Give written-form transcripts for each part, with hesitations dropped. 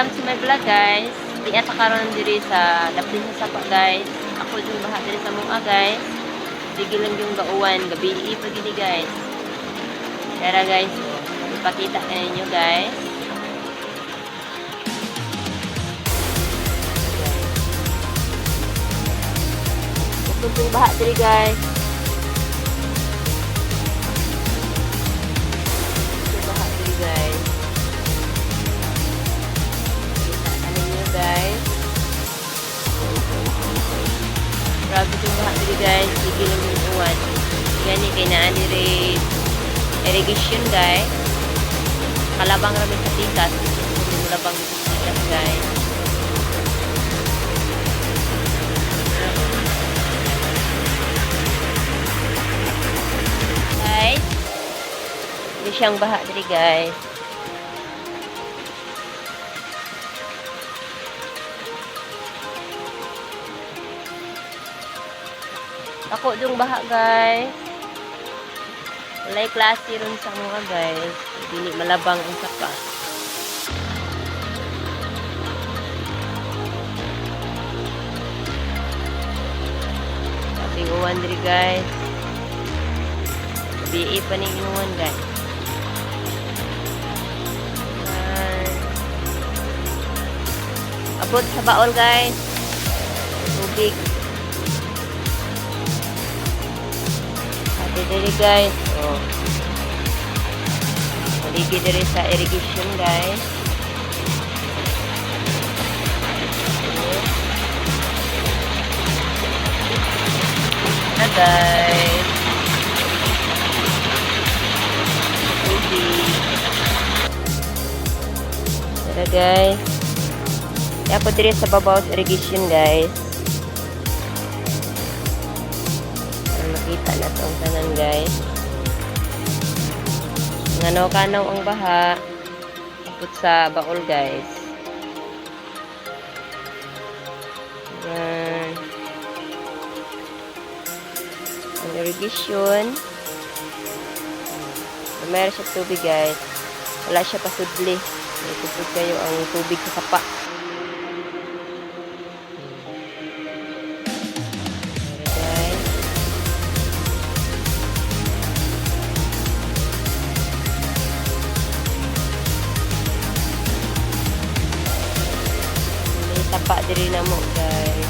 welcome to my vlog guys. Di ata karon diri sa dapit sa sapa guys. Ako yung baha diri sa mga guys. Sige lang yung gauwan, gabi pa gini guys. Tara guys, ipakita ka ninyo guys. Ito yung baha diri guys. Ito baha diri guys. Guys, grabe yung baha diri guys. Sige lang yung uwan. Yan kay naan diri irrigation guys. Kalabang rami sa tikas. Yung labang sa tikas guys. Guys, hindi siyang baha diri guys. Ako yung baha guys. Walay klase ron sa mga guys. Dili malabang ang sapa. Ating uwan diri guys. Bi'i pa ning uwan guys. Abot sa baol guys. Tubig. Diri guys, oh. Maligi diri sa irrigation guys. Na guys. Tara guys. Kaya po diri sa babaw sa irrigation guys. Makita na itong tanan guys. Nganaw-kanaw ang baha. Tapos sa baol guys. Yan. Ang irrigation. Mayroon siya tubig guys. Wala siya pasudli. May tubig kayo ang tubig sa sapa. Tapa diri na mo guys.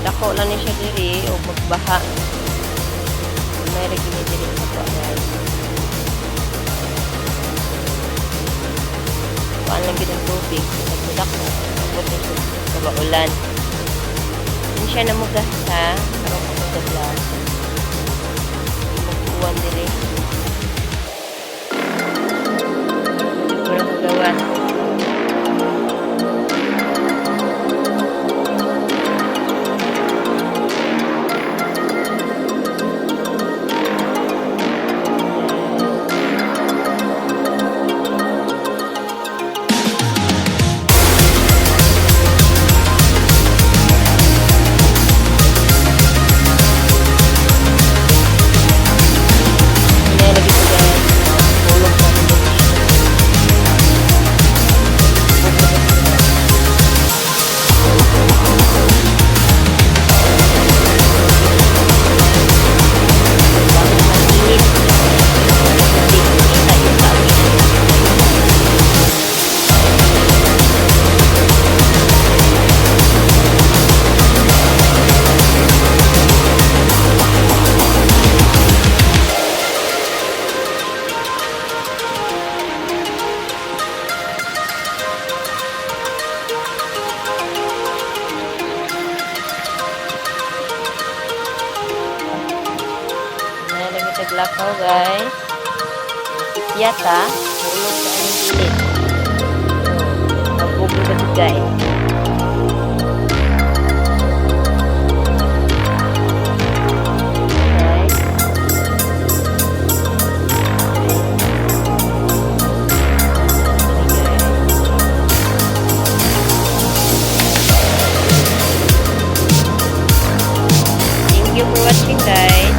Dako lang ni siya diri o magbaha. May lagi ni diri sa guys. Kuan lang gid ang tubig. Dako. Abot ni siya sa baulan. Hindi siya namugas ha. Pero kung lang. Magkuwan diri. Gawan. Lakaw guys. Yata, ulog sa anong pilit. Magbubog na ito guys. Thank you for watching guys.